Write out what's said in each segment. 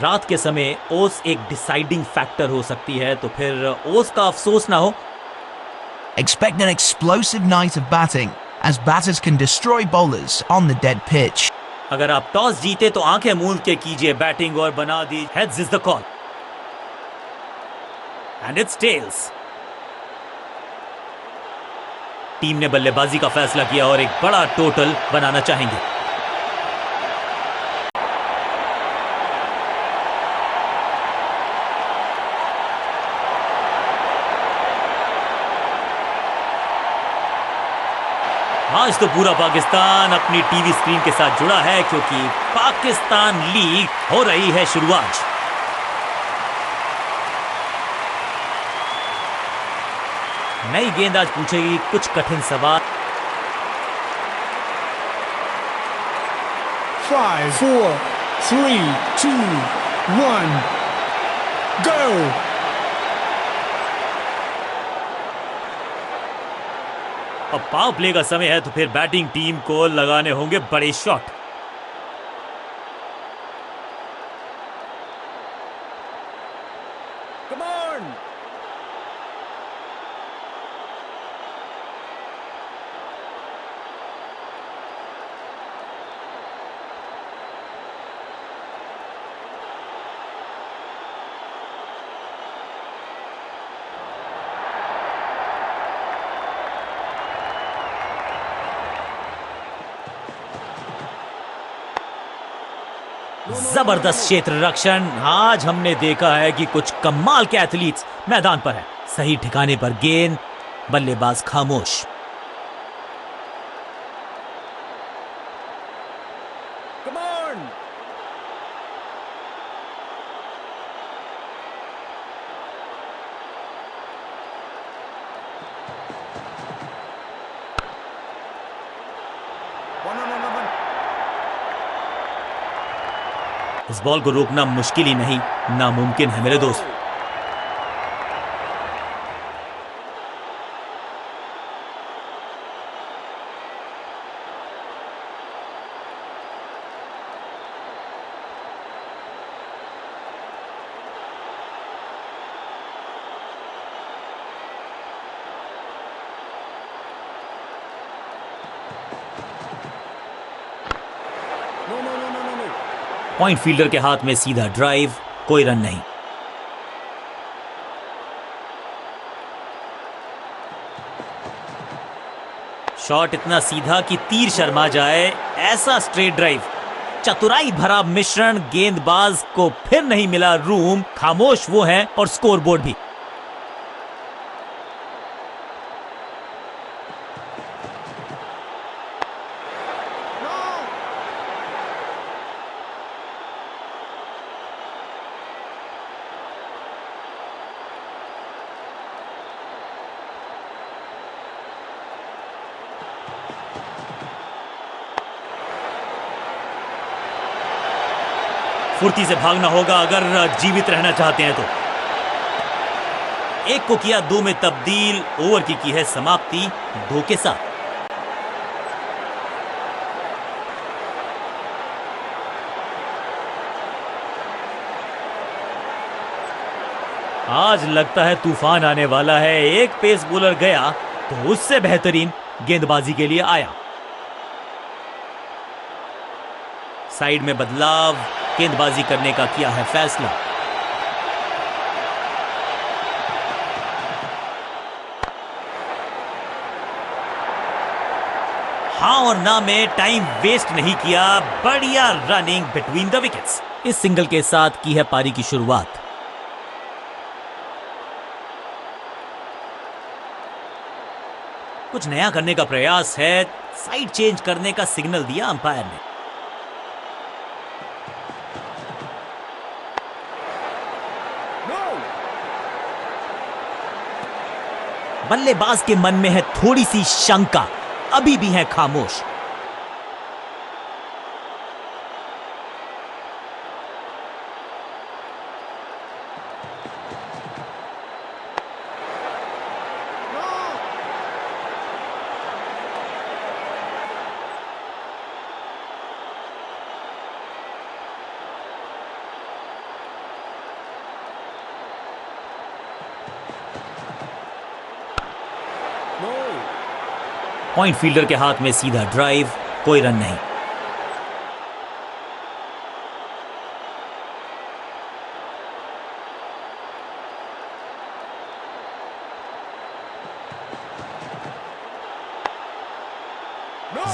रात के समय ओस एक डिसाइडिंग फैक्टर हो सकती है, तो फिर ओस का अफसोस ना हो। Expect an explosive night of batting, as batters can destroy bowlers on the dead pitch. अगर आप टॉस जीते तो आंखें मूंद के कीजिए बैटिंग और बना दी heads is the call, and it's tails. Team ने बल्लेबाजी का फैसला किया और एक बड़ा टोटल बनाना चाहेंगे। आज तो पूरा पाकिस्तान अपनी टीवी स्क्रीन के साथ जुड़ा है, क्योंकि पाकिस्तान लीग हो रही है शुरुआत। नई गेंद आज पूछेगी कुछ कठिन सवाल। 5 4 3 2 1 go। अब पावर प्ले का समय है, तो फिर बैटिंग टीम को लगाने होंगे बड़े शॉट। Come on। जबरदस्त क्षेत्र रक्षण। आज हमने देखा है कि कुछ कमाल के एथलीट्स मैदान पर है। सही ठिकाने पर गेंद, बल्लेबाज खामोश। Come on। इस बॉल को रोकना मुश्किल ही नहीं, नामुमकिन है मेरे दोस्त। पॉइंट फील्डर के हाथ में सीधा ड्राइव, कोई रन नहीं। शॉट इतना सीधा कि तीर शर्मा जाए, ऐसा स्ट्रेट ड्राइव। चतुराई भरा मिश्रण, गेंदबाज को फिर नहीं मिला रूम, खामोश वो है और स्कोरबोर्ड भी। फुर्ती से भागना होगा अगर जीवित रहना चाहते हैं तो। एक को किया 2 में तब्दील, ओवर की है समाप्ति 2 के साथ। आज लगता है तूफान आने वाला है। एक पेस बॉलर गया तो उससे बेहतरीन गेंदबाजी के लिए आया। साइड में बदलाव, गेंदबाजी करने का किया है फैसला। हाँ और ना में टाइम वेस्ट नहीं किया, बढ़िया रनिंग बिटवीन द विकेट्स। इस सिंगल के साथ की है पारी की शुरुआत। कुछ नया करने का प्रयास है, साइड चेंज करने का सिग्नल दिया अंपायर ने। बल्लेबाज के मन में है थोड़ी सी शंका, अभी भी है खामोश। पॉइंट फील्डर के हाथ में सीधा ड्राइव, कोई रन नहीं।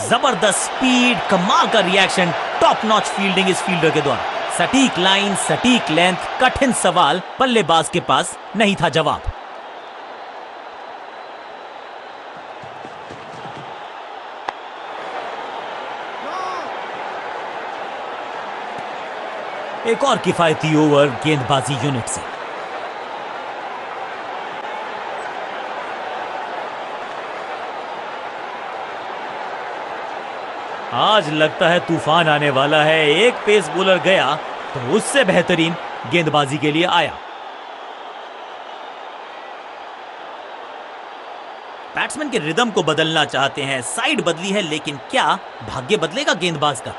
जबरदस्त स्पीड, कमाल का रिएक्शन, टॉप नॉच फील्डिंग इस फील्डर के द्वारा। सटीक लाइन, सटीक लेंथ, कठिन सवाल, बल्लेबाज के पास नहीं था जवाब। एक और किफायती ओवर गेंदबाजी यूनिट से। आज लगता है तूफान आने वाला है। एक पेस बॉलर गया तो उससे बेहतरीन गेंदबाजी के लिए आया। बैट्समैन के रिदम को बदलना चाहते हैं, साइड बदली है, लेकिन क्या भाग्य बदलेगा गेंदबाज का?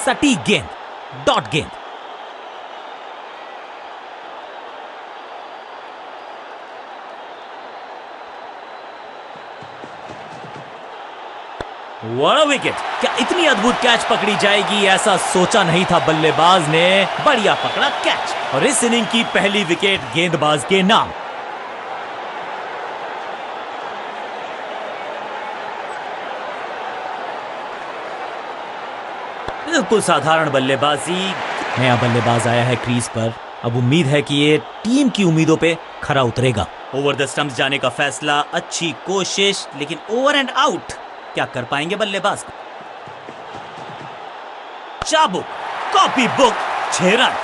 सटीक गेंद, डॉट गेंद। What a wicket! क्या इतनी अद्भुत कैच पकड़ी जाएगी, ऐसा सोचा नहीं था बल्लेबाज ने। बढ़िया पकड़ा कैच और इस इनिंग की पहली विकेट गेंदबाज के नाम। बिल्कुल साधारण बल्लेबाजी। नया बल्लेबाज आया है क्रीज पर, अब उम्मीद है कि ये टीम की उम्मीदों पे खरा उतरेगा। ओवर द स्टंप्स जाने का फैसला, अच्छी कोशिश, लेकिन ओवर एंड आउट। क्या कर पाएंगे बल्लेबाज को? चाबुक, कॉपी बुक, 6 रन।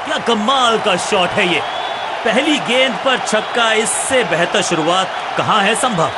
क्या कमाल का शॉट है ये! पहली गेंद पर छक्का, इससे बेहतर शुरुआत कहां है संभव।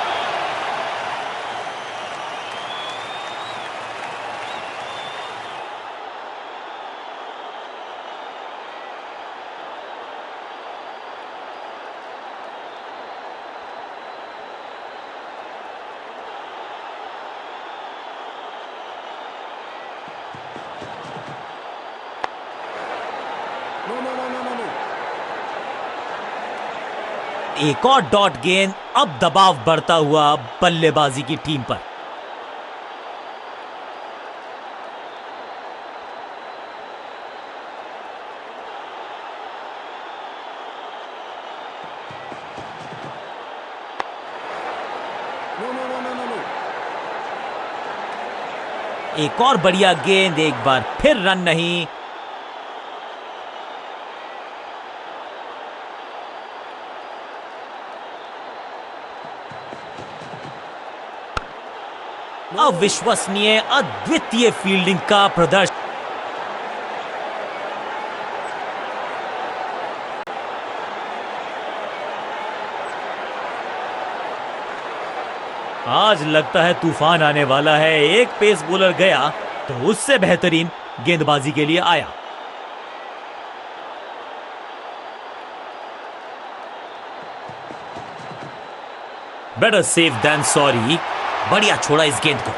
एक और डॉट गेंद, अब दबाव बढ़ता हुआ बल्लेबाजी की टीम पर। एक और बढ़िया गेंद, एक बार फिर रन नहीं। अविश्वसनीय, अद्वितीय फील्डिंग का प्रदर्शन। आज लगता है तूफान आने वाला है। एक पेस बॉलर गया तो उससे बेहतरीन गेंदबाजी के लिए आया। Better safe than sorry. बढ़िया छोड़ा इस गेंद को।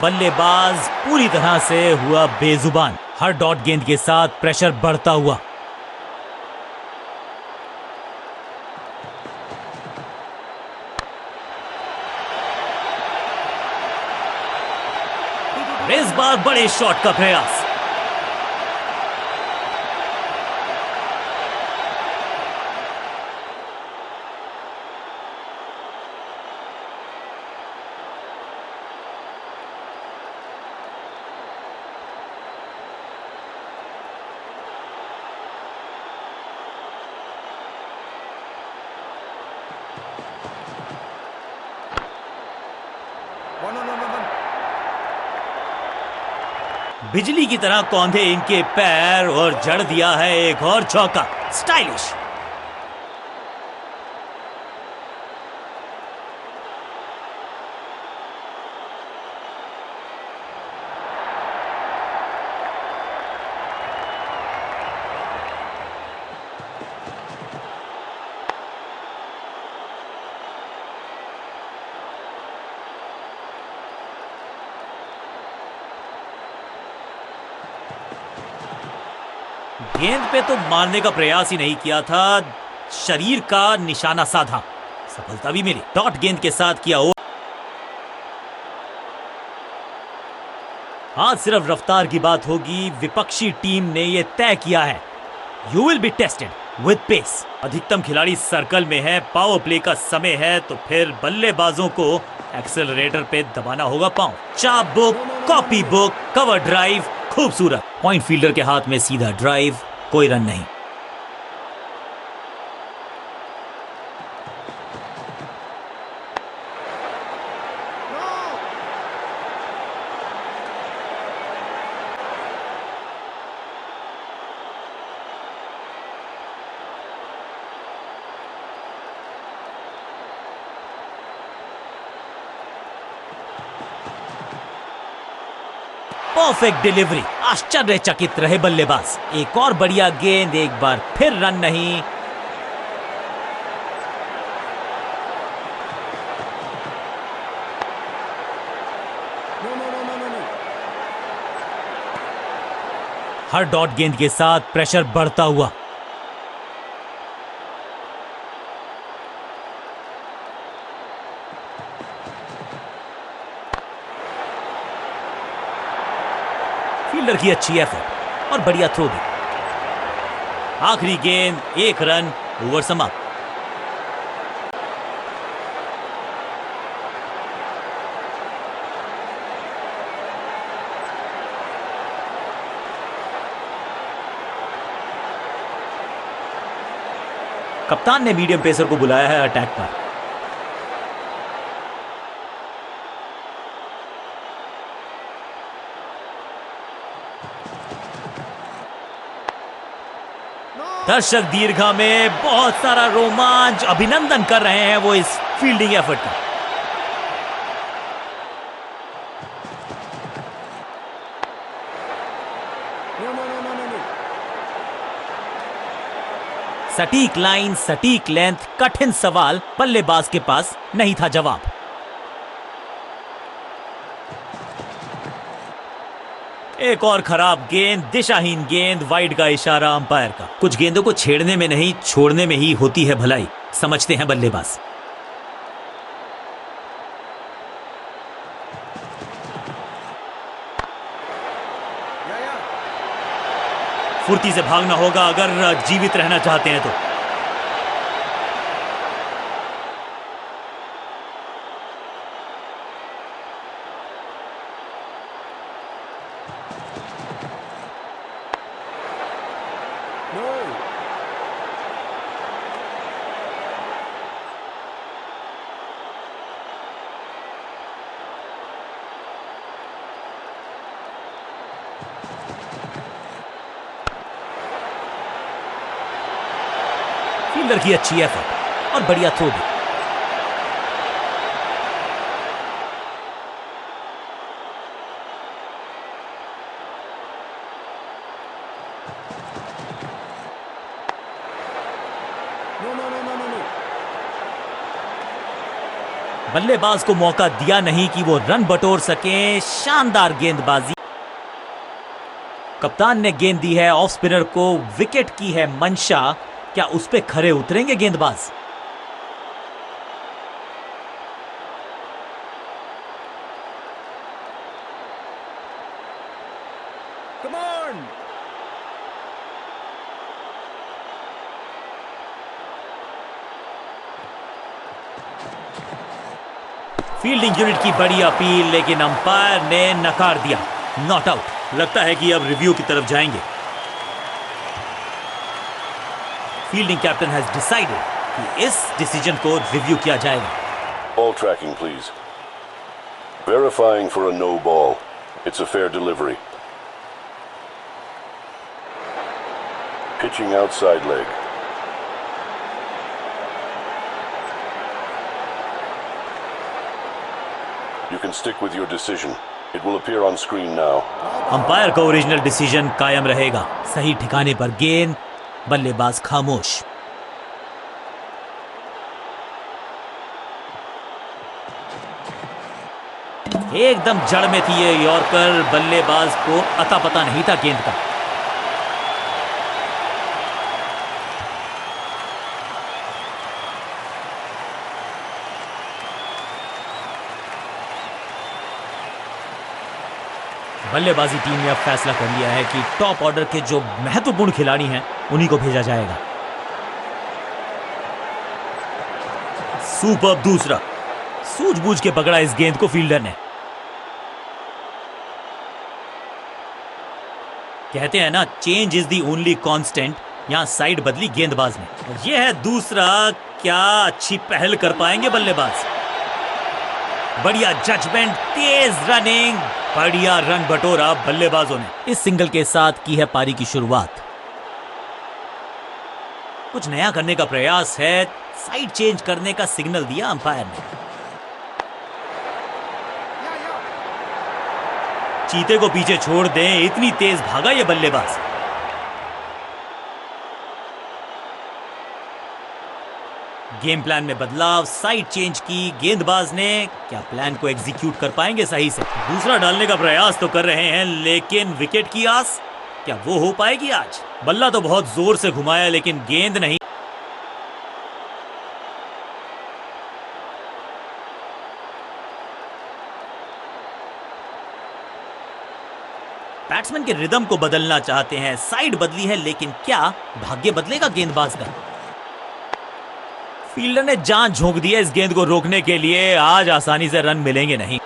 बल्लेबाज पूरी तरह से हुआ बेजुबान। हर डॉट गेंद के साथ प्रेशर बढ़ता हुआ। इस बार बड़े शॉट का प्रयास। बिजली की तरह कौंधे इनके पैर और जड़ दिया है एक और चौका। स्टाइलिश। गेंद पे तो मारने का प्रयास ही नहीं किया था, शरीर का निशाना साधा, सफलता भी मिली। डॉट गेंद के साथ किया ओवर। आज सिर्फ रफ्तार की बात होगी। विपक्षी टीम ने यह तय किया है, you will be tested with pace. अधिकतम खिलाड़ी सर्कल में है, पावर प्ले का समय है, तो फिर बल्लेबाजों को एक्सेलरेटर पे दबाना होगा पांव। चाप book, copy book, cover drive, खूबसूरत। पॉइंट फील्डर के हाथ में सीधा ड्राइव, कोई रन नहीं। परफेक्ट डिलीवरी, आश्चर्यचकित रहे बल्लेबाज। एक और बढ़िया गेंद, एक बार फिर रन नहीं। हर डॉट गेंद के साथ प्रेशर बढ़ता हुआ। फील्डर की अच्छी एफर्ट और बढ़िया थ्रो भी। आखिरी गेंद, एक रन, ओवर समाप्त। कप्तान ने मीडियम पेसर को बुलाया है अटैक पर। दर्शक दीर्घा में बहुत सारा रोमांच, अभिनंदन कर रहे हैं वो इस फील्डिंग एफर्ट का। सटीक लाइन, सटीक लेंथ, कठिन सवाल, बल्लेबाज के पास नहीं था जवाब। एक और खराब गेंद, दिशाहीन गेंद, वाइड का इशारा अंपायर का। कुछ गेंदों को छेड़ने में नहीं, छोड़ने में ही होती है भलाई, समझते हैं बल्लेबाज। फुर्ती से भागना होगा अगर जीवित रहना चाहते हैं तो। फील्डर की अच्छी एफर्ट और बढ़िया थ्रो भी। बल्लेबाज को मौका दिया नहीं कि वो रन बटोर सके। शानदार गेंदबाजी। कप्तान ने गेंद दी है ऑफ स्पिनर को, विकेट की है मंशा। क्या उस पे खरे उतरेंगे गेंदबाज? Come on! फील्डिंग यूनिट की बड़ी अपील, लेकिन अंपायर ने नकार दिया। Not out. लगता है कि अब रिव्यू की तरफ जाएंगे। फील्डिंग कैप्टन हैज डिसाइडेड कि इस डिसीजन को रिव्यू किया जाएगा। Ball tracking, please. Verifying for a no ball. It's a fair delivery. Pitching outside leg. You can stick with your decision. It will appear on screen now. Umpire का original decision कायम रहेगा। सही ठिकाने पर गेंद, बल्लेबाज खामोश। एकदम जड़ में थी ये यॉर्कर, बल्लेबाज को अता पता नहीं था गेंद का। बल्लेबाजी टीम ने अब फैसला कर लिया है कि टॉप ऑर्डर के जो महत्वपूर्ण खिलाड़ी हैं उन्हीं को भेजा जाएगा। सुपर दूसरा, सूझबूझ के पकड़ा इस गेंद को फील्डर ने। कहते हैं ना, change is the only constant. यहां साइड बदली गेंदबाज ने, और यह है दूसरा। क्या अच्छी पहल कर पाएंगे बल्लेबाज। बढ़िया जजमेंट, तेज रनिंग, बढ़िया रन बटोरा बल्लेबाजों ने। इस सिंगल के साथ की है पारी की शुरुआत। कुछ नया करने का प्रयास है, साइड चेंज करने का सिग्नल दिया अंपायर ने। चीते को पीछे छोड़ दें, इतनी तेज भागा ये बल्लेबाज। गेम प्लान में बदलाव, साइड चेंज की गेंदबाज ने। क्या प्लान को एग्जीक्यूट कर पाएंगे सही से। दूसरा डालने का प्रयास तो कर रहे हैं, लेकिन विकेट की आस, क्या वो हो पाएगी आज। बल्ला तो बहुत जोर से घुमाया, लेकिन गेंद नहीं। बैट्समैन के रिदम को बदलना चाहते हैं, साइड बदली है, लेकिन क्या भाग्य बदलेगा गेंदबाज का। फील्डर ने जान झोंक दी है इस गेंद को रोकने के लिए। आज आसानी से रन मिलेंगे नहीं।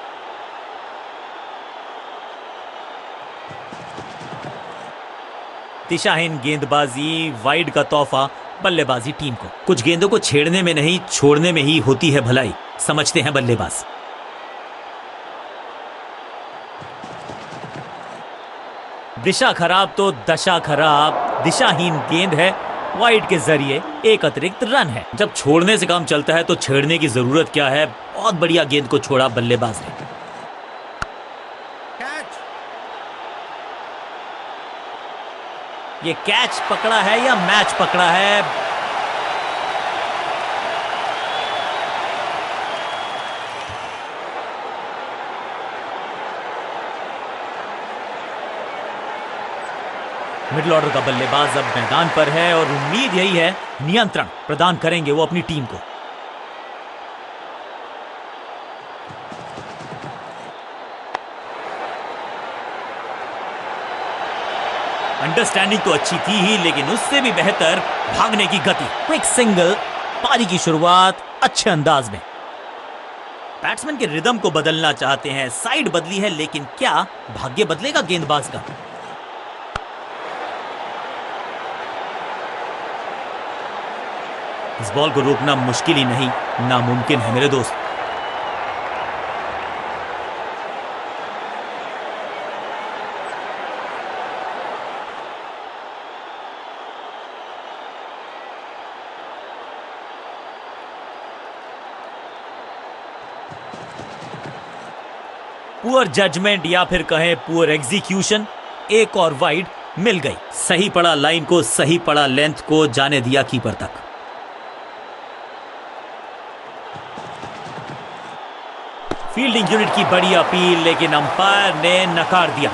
दिशाहीन गेंदबाजी, वाइड का तोहफा बल्लेबाजी टीम को। कुछ गेंदों को छेड़ने में नहीं, छोड़ने में ही होती है भलाई, समझते हैं बल्लेबाज। दिशा खराब तो दशा खराब। दिशाहीन गेंद है, वाइड के जरिए एक अतिरिक्त रन है। जब छोड़ने से काम चलता है तो छेड़ने की जरूरत क्या है। बहुत बढ़िया गेंद को छोड़ा बल्लेबाज ने। Catch. ये कैच पकड़ा है या मैच पकड़ा है। मिडिल ऑर्डर का बल्लेबाज अब मैदान पर है और उम्मीद यही है नियंत्रण प्रदान करेंगे वो अपनी टीम को। अंडरस्टैंडिंग तो अच्छी थी ही, लेकिन उससे भी बेहतर भागने की गति। क्विक सिंगल, पारी की शुरुआत अच्छे अंदाज में। बैट्समैन के रिदम को बदलना चाहते हैं, साइड बदली है, लेकिन क्या भाग्य बदलेगा गेंदबाज का। इस बॉल को रोकना मुश्किल ही नहीं, नामुमकिन है मेरे दोस्त। पुअर जजमेंट या फिर कहें पुअर एग्जीक्यूशन। एक और वाइड मिल गई। सही पड़ा लाइन को, सही पड़ा लेंथ को, जाने दिया कीपर तक। फील्डिंग यूनिट की बड़ी अपील, लेकिन अंपायर ने नकार दिया।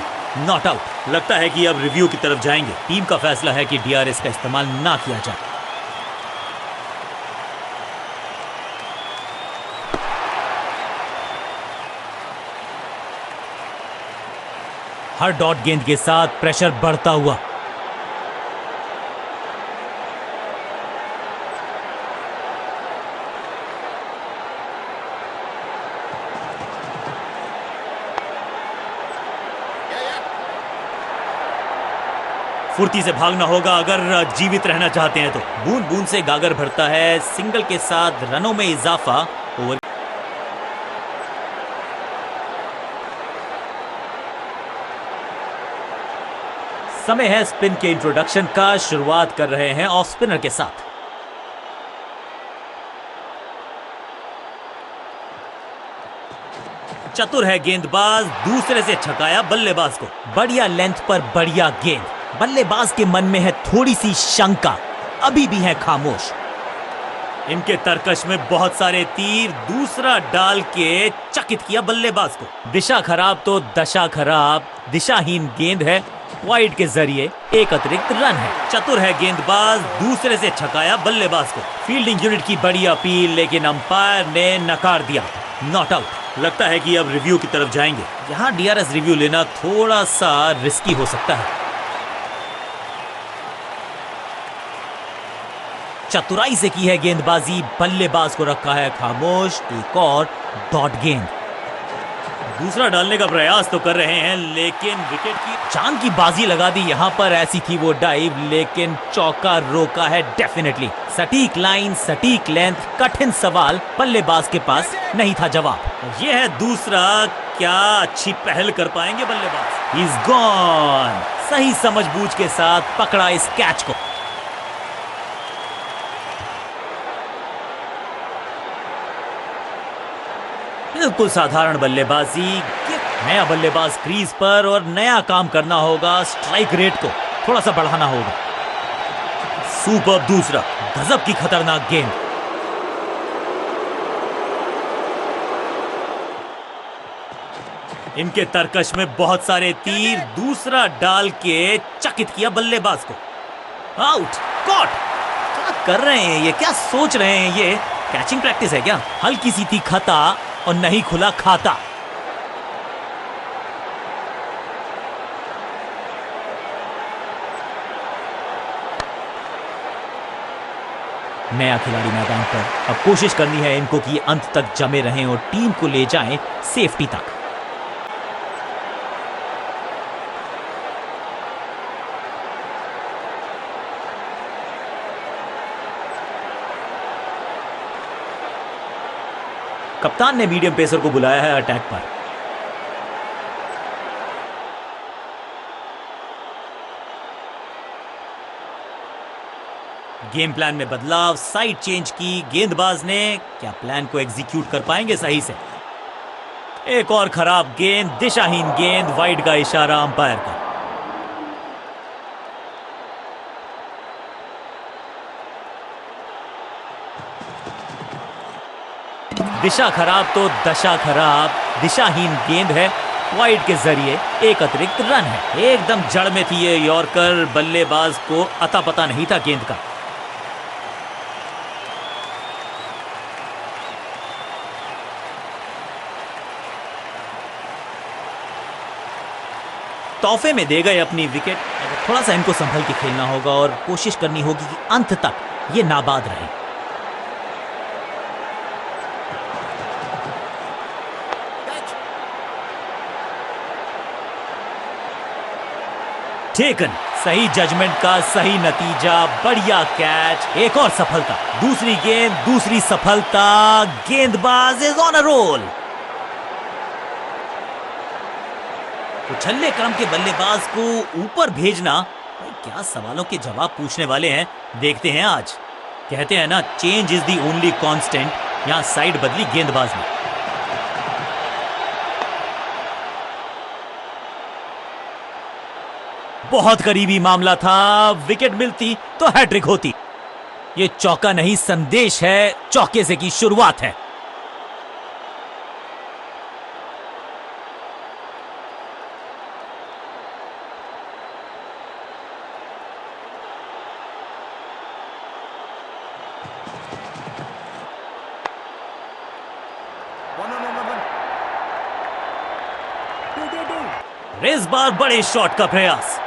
Not out. लगता है कि अब रिव्यू की तरफ जाएंगे। टीम का फैसला है कि डीआरएस का इस्तेमाल ना किया जाए। हर डॉट गेंद के साथ प्रेशर बढ़ता हुआ। फुर्ती से भागना होगा अगर जीवित रहना चाहते हैं तो। बूंद बूंद से गागर भरता है। सिंगल के साथ रनों में इजाफा। ओवर समय है स्पिन के इंट्रोडक्शन का। शुरुआत कर रहे हैं ऑफ स्पिनर के साथ। चतुर है गेंदबाज, दूसरे से छकाया बल्लेबाज को। बढ़िया लेंथ पर बढ़िया गेंद। बल्लेबाज के मन में है थोड़ी सी शंका, अभी भी है खामोश। इनके तरकश में बहुत सारे तीर। दूसरा डाल के चकित किया बल्लेबाज को। दिशा खराब तो दशा खराब। दिशाहीन गेंद है, वाइड के जरिए एक अतिरिक्त रन है। चतुर है गेंदबाज, दूसरे से छकाया बल्लेबाज को। फील्डिंग यूनिट की बड़ी अपील, लेकिन अंपायर ने नकार दिया। Not out. लगता है कि अब रिव्यू की तरफ जाएंगे। यहाँ डीआरएस रिव्यू लेना थोड़ा सा रिस्की हो सकता है। चतुराई से की है गेंदबाजी, बल्लेबाज को रखा है खामोश। एक और डॉट गेंद। दूसरा डालने का प्रयास तो कर रहे हैं, लेकिन विकेट की जान की बाजी लगा दी। यहां पर ऐसी थी वो डाइव, लेकिन चौका रोका है डेफिनेटली। सटीक लाइन, सटीक लेंथ, कठिन सवाल, बल्लेबाज के पास नहीं था जवाब। यह है दूसरा। क्या अच्छी पहल कर पाएंगे बल्लेबाज। He's gone। सही समझबूझ के साथ पकड़ा इस कैच को। बिल्कुल साधारण बल्लेबाजी। नया बल्लेबाज क्रीज पर और नया काम करना होगा। स्ट्राइक रेट को थोड़ा सा बढ़ाना होगा। सुपर दूसरा, गजब की खतरनाक गेंद। इनके तरकश में बहुत सारे तीर। दूसरा डाल के चकित किया बल्लेबाज को। Out, caught. क्या कर रहे हैं ये, क्या सोच रहे हैं ये? कैचिंग प्रैक्टिस है क्या? हल्की सी थी खता और नहीं खुला खाता। नया खिलाड़ी मैदान पर। अब कोशिश करनी है इनको कि अंत तक जमे रहें और टीम को ले जाएं सेफ्टी तक। कप्तान ने मीडियम पेसर को बुलाया है अटैक पर। गेम प्लान में बदलाव, साइड चेंज की गेंदबाज ने। क्या प्लान को एग्जीक्यूट कर पाएंगे सही से? एक और खराब गेंद, दिशाहीन गेंद। वाइड का इशारा अंपायर का। दिशा खराब तो दशा खराब। दिशाहीन गेंद है, वाइड के जरिए एक अतिरिक्त रन है। एकदम जड़ में थी ये यॉर्कर। बल्लेबाज को अता पता नहीं था गेंद का। तोहफे में दे गए अपनी विकेट। थोड़ा सा इनको संभल के खेलना होगा और कोशिश करनी होगी कि अंत तक ये नाबाद रहे। टेकन। सही जजमेंट का सही नतीजा। बढ़िया कैच। एक और सफलता। दूसरी गेंद, दूसरी सफलता। गेंदबाज इज ऑन अ रोल। उछलने क्रम के बल्लेबाज को ऊपर भेजना। क्या सवालों के जवाब पूछने वाले हैं, देखते हैं आज। कहते हैं ना, change is the only constant. यहां साइड बदली गेंदबाज ने। बहुत करीबी मामला था। विकेट मिलती तो हैट्रिक होती। ये चौका नहीं, संदेश है। चौके से की शुरुआत है। इस बार बड़े शॉट का प्रयास।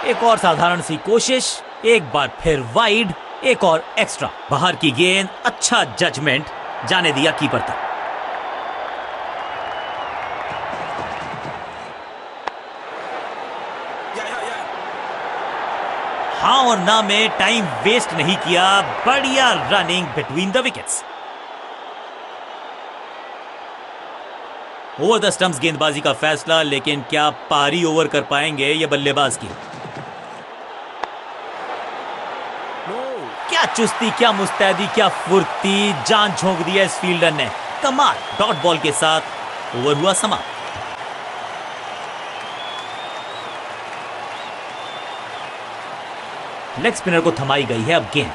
एक और साधारण सी कोशिश। एक बार फिर वाइड। एक और एक्स्ट्रा। बाहर की गेंद, अच्छा जजमेंट। जाने दिया कीपर तक। हाँ और ना में टाइम वेस्ट नहीं किया। बढ़िया running between the wickets. Over the stumps गेंदबाजी का फैसला, लेकिन क्या पारी ओवर कर पाएंगे ये बल्लेबाज की? क्या चुस्ती, क्या मुस्तैदी, क्या फुर्ती। जान झोंक दिया इस फील्डर ने। कमाल। डॉट बॉल के साथ ओवर हुआ समाप्त। लेग स्पिनर को थमाई गई है अब गेंद।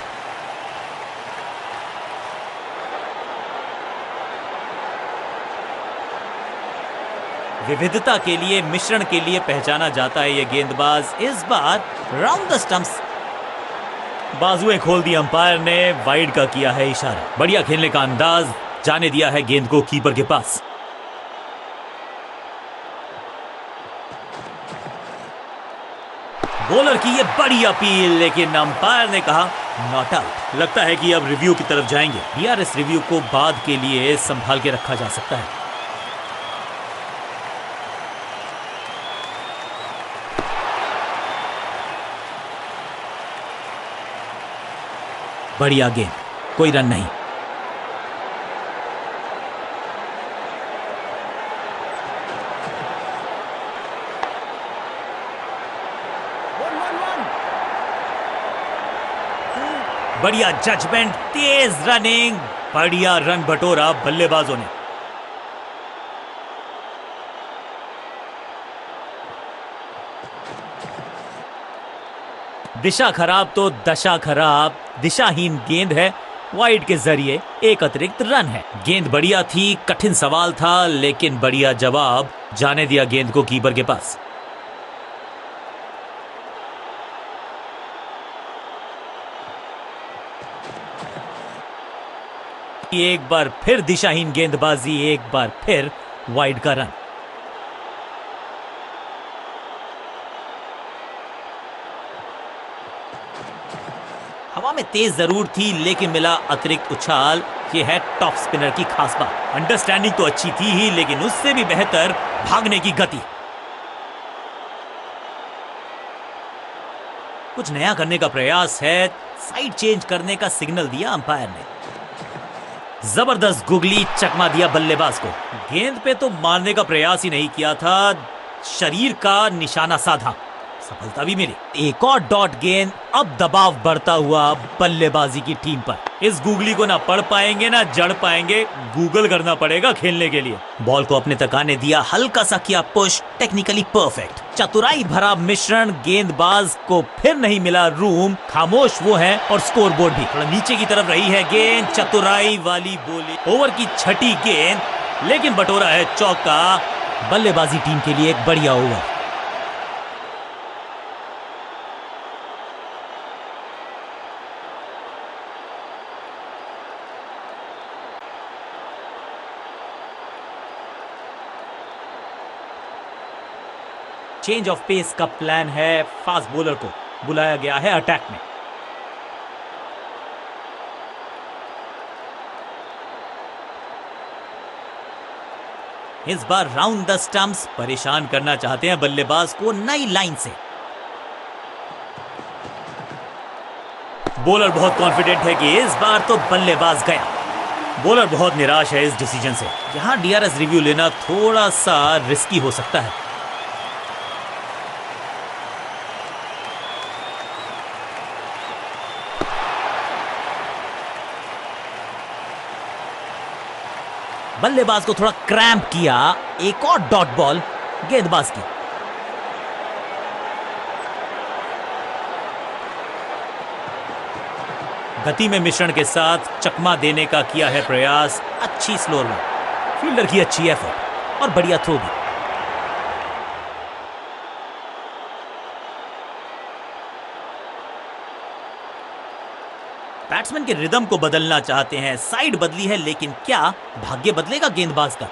विविधता के लिए, मिश्रण के लिए पहचाना जाता है ये गेंदबाज। इस बार राउंड द स्टंप्स। बाजुएं खोल दी अंपायर ने, वाइड का किया है इशारा। बढ़िया खेलने का अंदाज, जाने दिया है गेंद को कीपर के पास। बॉलर की ये बड़ी अपील, लेकिन अंपायर ने कहा नॉट आउट। लगता है कि अब रिव्यू की तरफ जाएंगे। डीआरएस रिव्यू को बाद के लिए संभाल के रखा जा सकता है। बढ़िया गेंद, कोई रन नहीं। बढ़िया जजमेंट, तेज रनिंग, बढ़िया रन बटोरा बल्लेबाजों ने। दिशा खराब तो दशा खराब। दिशाहीन गेंद है, वाइड के जरिए एक अतिरिक्त रन है। गेंद बढ़िया थी, कठिन सवाल था, लेकिन बढ़िया जवाब। जाने दिया गेंद को कीपर के पास। एक बार फिर दिशाहीन गेंदबाजी, एक बार फिर वाइड का रन। हवा में तेज जरूर थी, लेकिन मिला अतिरिक्त उछाल। यह है टॉप स्पिनर की खास बात। अंडरस्टैंडिंग तो अच्छी थी ही, लेकिन उससे भी बेहतर भागने की गति। कुछ नया करने का प्रयास है, साइड चेंज करने का सिग्नल दिया अंपायर ने। जबरदस्त गुगली, चकमा दिया बल्लेबाज को। गेंद पे तो मारने का प्रयास ही नहीं किया था, शरीर का निशाना साधा, सफलता भी मिली। एक और डॉट गेंद, अब दबाव बढ़ता हुआ बल्लेबाजी की टीम पर। इस गुगली को ना पढ़ पाएंगे ना जड़ पाएंगे, गूगल करना पड़ेगा खेलने के लिए। बॉल को अपने तक आने दिया, हल्का सा किया पुश, टेक्निकली परफेक्ट। चतुराई भरा मिश्रण, गेंदबाज को फिर नहीं मिला रूम। खामोश वो है और स्कोरबोर्ड भी। थोड़ा नीचे की तरफ रही है गेंद, चतुराई वाली बोली। ओवर की छठी गेंद, लेकिन बटोरा है चौका। बल्लेबाजी टीम के लिए एक बढ़िया ओवर। चेंज ऑफ पेस का प्लान है। फास्ट बॉलर को बुलाया गया है अटैक में। इस बार राउंड द स्टंप्स, परेशान करना चाहते हैं बल्लेबाज को नई लाइन से। बॉलर बहुत कॉन्फिडेंट है कि इस बार तो बल्लेबाज गया। बॉलर बहुत निराश है इस डिसीजन से। यहां डीआरएस रिव्यू लेना थोड़ा सा रिस्की हो सकता है। बल्लेबाज को थोड़ा क्रैम्प किया। एक और डॉट बॉल गेंदबाज की। गति में मिश्रण के साथ चकमा देने का किया है प्रयास। अच्छी स्लो रन, फील्डर की अच्छी एफर्ट और बढ़िया थ्रो भी। बैट्समैन के रिदम को बदलना चाहते हैं। साइड बदली है, लेकिन क्या भाग्य बदलेगा गेंदबाज का?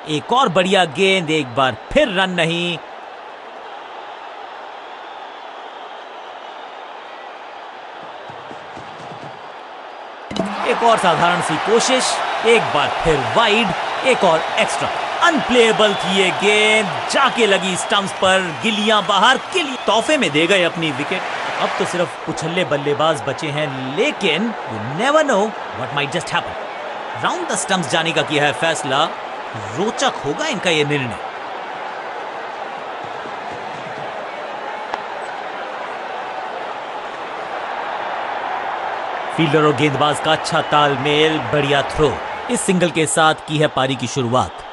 एक और बढ़िया गेंद, एक बार फिर रन नहीं। एक और साधारण सी कोशिश, एक बार फिर वाइड, एक और एक्स्ट्रा। अनप्लेएबल थी ये गेंद, जाके लगी स्टंप्स पर, गिलियां बाहर, किली तोहफे में दे गए अपनी विकेट। अब तो सिर्फ उछल्ले बल्लेबाज बचे हैं, लेकिन you never know what might just happen. Round the stumps जाने का किया है फैसला। रोचक होगा इनका यह निर्णय। फील्डर और गेंदबाज का अच्छा तालमेल, बढ़िया थ्रो। इस सिंगल के साथ की है पारी की शुरुआत।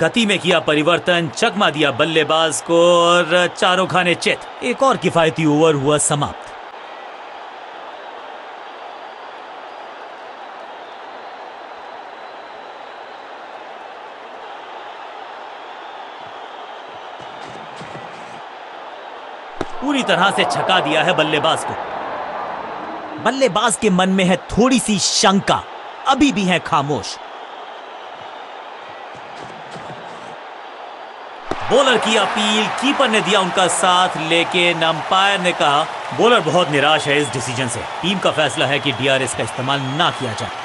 गति में किया परिवर्तन, चकमा दिया बल्लेबाज को और चारों खाने चित। एक और किफायती ओवर हुआ समाप्त। पूरी तरह से छका दिया है बल्लेबाज को। बल्लेबाज के मन में है थोड़ी सी शंका, अभी भी है खामोश। बॉलर की अपील, कीपर ने दिया उनका साथ, लेकिन अंपायर ने कहा बॉलर बहुत निराश है इस डिसीजन से। टीम का फैसला है कि डीआरएस का इस्तेमाल ना किया जाए।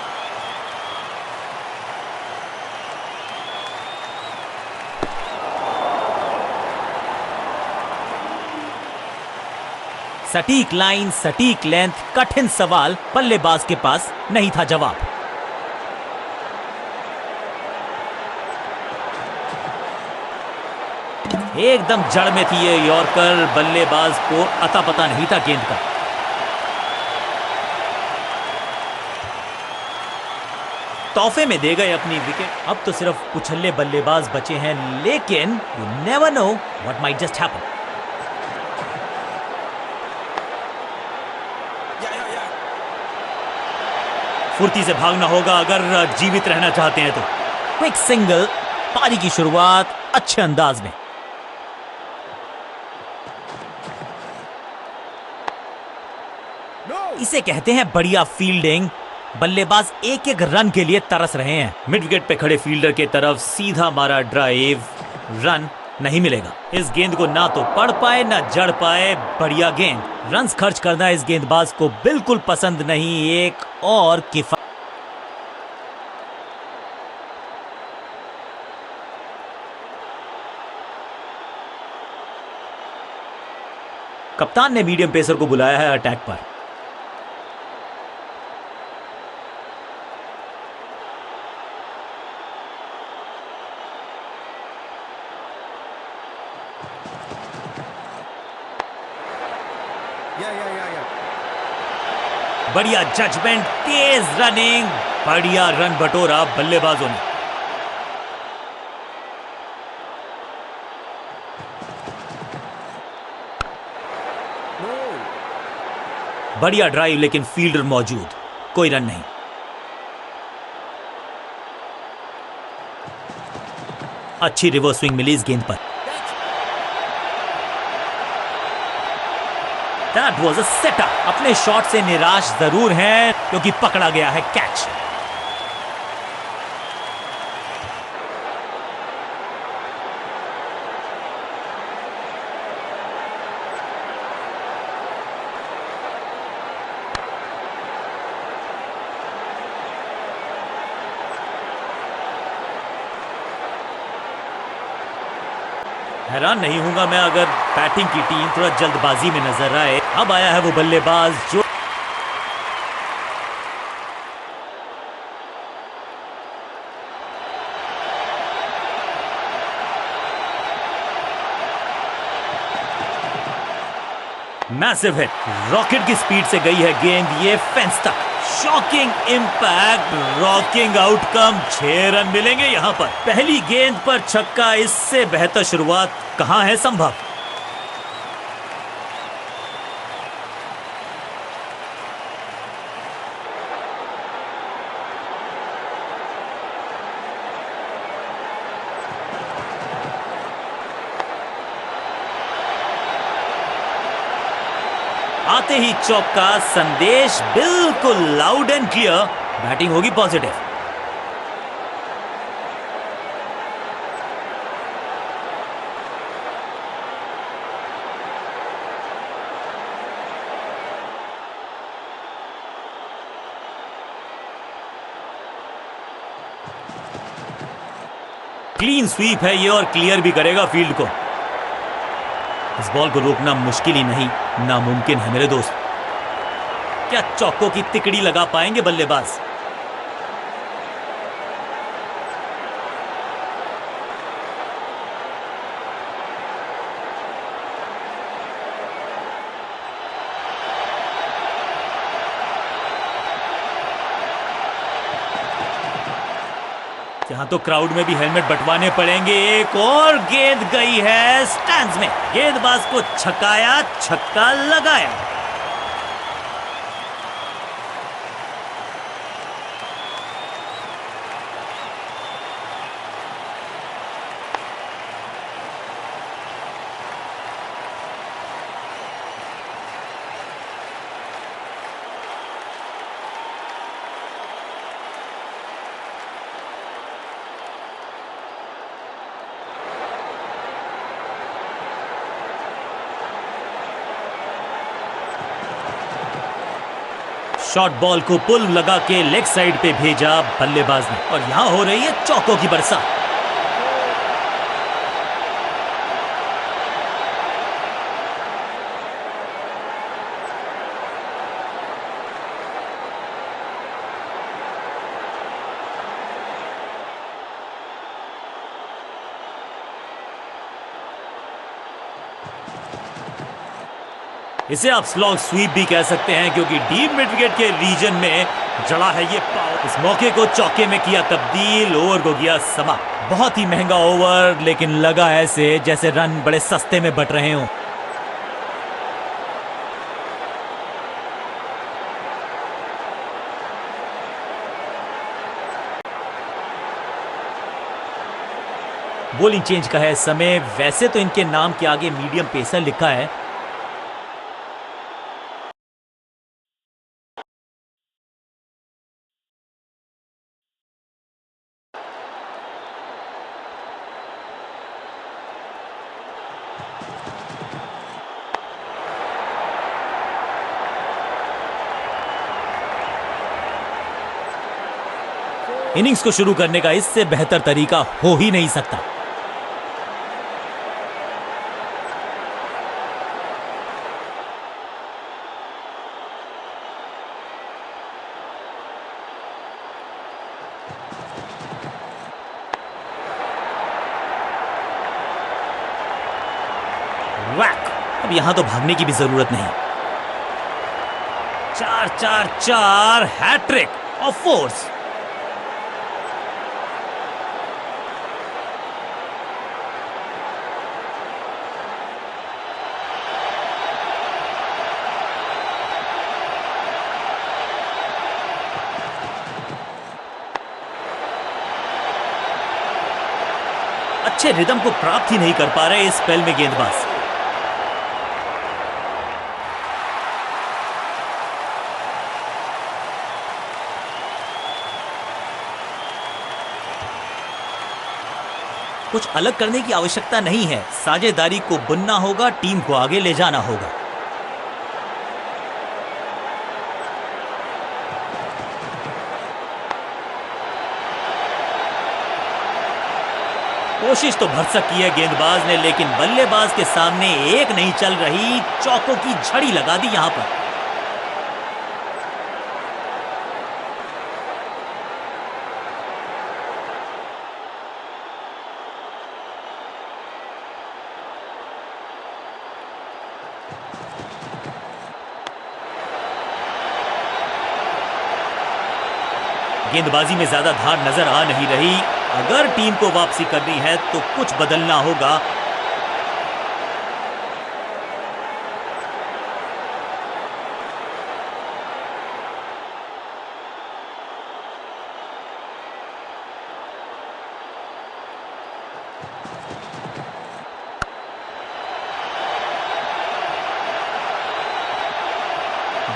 सटीक लाइन, सटीक लेंथ, कठिन सवाल, बल्लेबाज के पास नहीं था जवाब। एकदम जड़ में थी ये यॉर्कर, बल्लेबाज को अता पता नहीं था गेंद का। तोहफे में दे गए अपनी विकेट। अब तो सिर्फ उछल्ले बल्लेबाज बचे हैं, लेकिन you never know what might just happen. फुर्ती से भागना होगा अगर जीवित रहना चाहते हैं तो। क्विक सिंगल, पारी की शुरुआत अच्छे अंदाज में। इसे कहते हैं बढ़िया फील्डिंग। बल्लेबाज एक एक रन के लिए तरस रहे हैं। मिड विकेट पे खड़े फील्डर के तरफ सीधा मारा ड्राइव, रन नहीं मिलेगा। इस गेंद को ना तो पढ़ पाए ना जड़ पाए। बढ़िया गेंद। रन्स खर्च करना इस गेंदबाज को बिल्कुल पसंद नहीं। एक और कप्तान ने मीडियम पेसर को बुलाया है अटैक पर। बढ़िया जजमेंट, तेज रनिंग, बढ़िया रन बटोरा बल्लेबाजों ने। बढ़िया ड्राइव, लेकिन फील्डर मौजूद, कोई रन नहीं। अच्छी रिवर्स स्विंग मिली इस गेंद पर। That was a setup। अपने शॉट से निराश जरूर हैं क्योंकि पकड़ा गया है कैच। हैरान नहीं हूंगा मैं अगर बैटिंग की टीम थोड़ा जल्दबाजी में नजर आए। अब आया है वो बल्लेबाज जो मैसिव हिट, रॉकेट की स्पीड से गई है गेंद ये फेंस तक। Shocking impact, rocking outcome. 6 run मिलेंगे यहां पर। पहली गेंद पर छक्का, इससे बेहतर शुरुआत कहां है संभव। आते ही चौका, संदेश बिल्कुल लाउड एंड क्लियर, बैटिंग होगी पॉजिटिव। क्लीन स्वीप है ये और क्लियर भी करेगा फील्ड को। इस बॉल को रोकना मुश्किल ही नहीं, नामुमकिन है मेरे दोस्त। क्या चौकों की तिकड़ी लगा पाएंगे बल्लेबाज? क्या यहाँ तो क्राउड में भी हेलमेट बंटवाने पड़ेंगे। एक और गेंद गई है स्टैंड्स में। गेंदबाज को छकाया, छक्का लगाया। शॉर्ट बॉल को पुल लगा के लेग साइड पे भेजा बल्लेबाज ने, और यहां हो रही है चौकों की बरसात। इसे आप स्लॉग स्वीप भी कह सकते हैं, क्योंकि डीप मिड विकेट के रीजन में जड़ा है ये पाव। इस मौके को चौके में किया तब्दील, ओवर को किया समाप्त। बहुत ही महंगा ओवर, लेकिन लगा ऐसे जैसे रन बड़े सस्ते में बट रहे हों। बॉलिंग चेंज का है समय। वैसे तो इनके नाम के आगे मीडियम पेसर लिखा है, इनिंग्स को शुरू करने का इससे बेहतर तरीका हो ही नहीं सकता। वैक! अब यहां तो भागने की भी जरूरत नहीं। 4-4-4 हैट्रिक ऑफ फोर्स। अच्छे रिदम को प्राप्त ही नहीं कर पा रहे इस स्पेल में गेंदबाज। कुछ अलग करने की आवश्यकता नहीं है, साझेदारी को बुनना होगा, टीम को आगे ले जाना होगा। कोशिश तो भरसक की है गेंदबाज ने, लेकिन बल्लेबाज के सामने एक नहीं चल रही। चौकों की झड़ी लगा दी यहां पर। गेंदबाजी में ज्यादा धार नजर आ नहीं रही। अगर टीम को वापसी करनी है तो कुछ बदलना होगा।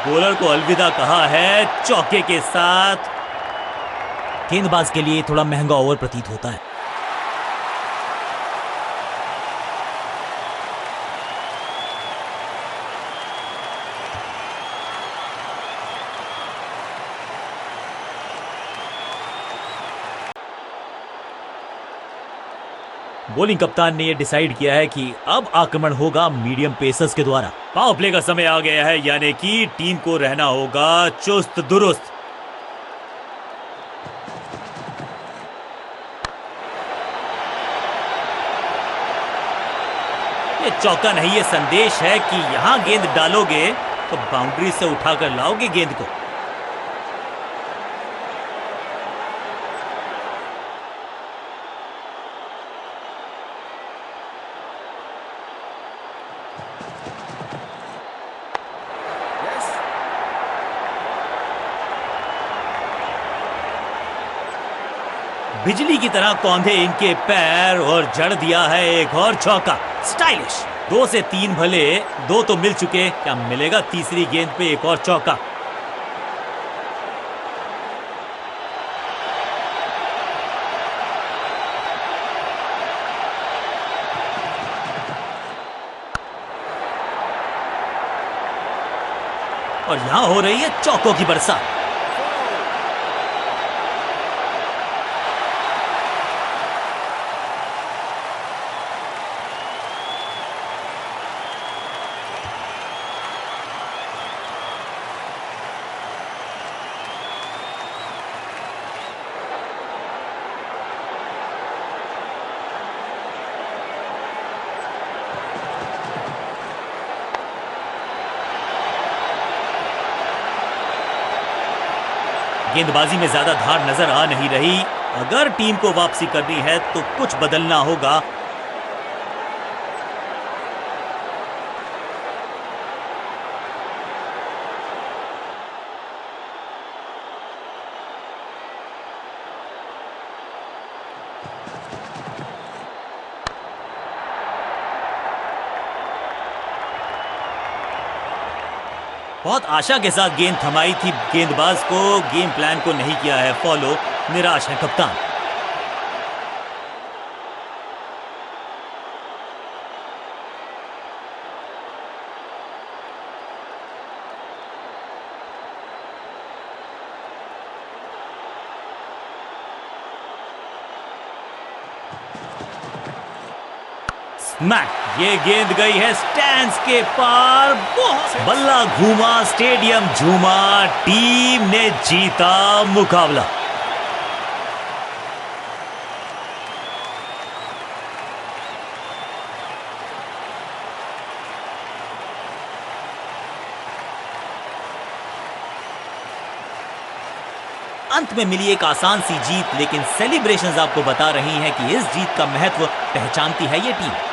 बॉलर को अलविदा कहा है चौके के साथ। गेंदबाज के लिए थोड़ा महंगा ओवर प्रतीत होता है। बॉलिंग कप्तान ने यह डिसाइड किया है कि अब आक्रमण होगा मीडियम पेसर्स के द्वारा। पावर प्ले का समय आ गया है, यानी कि टीम को रहना होगा चुस्त दुरुस्त। ये चौका नहीं, ये संदेश है कि यहां गेंद डालोगे तो बाउंड्री से उठाकर लाओगे गेंद को। Yes. बिजली की तरह कौंधे इनके पैर और जड़ दिया है एक और चौका। स्टाइलिश। 2 से 3 भले, 2 तो मिल चुके, क्या मिलेगा तीसरी गेंद पे एक और चौका? और यहां हो रही है चौकों की बरसात। गेंदबाजी में ज्यादा धार नजर आ नहीं रही। अगर टीम को वापसी करनी है तो कुछ बदलना होगा। बहुत आशा के साथ गेंद थमाई थी गेंदबाज को, गेम प्लान को नहीं किया है फॉलो। निराश है कप्तान। स्मैक। ये गेंद गई है स्टैंड्स के पार। बल्ला घूमा, स्टेडियम झूमा, टीम ने जीता मुकाबला। अंत में मिली एक आसान सी जीत, लेकिन सेलिब्रेशंस आपको बता रही हैं कि इस जीत का महत्व पहचानती है ये टीम।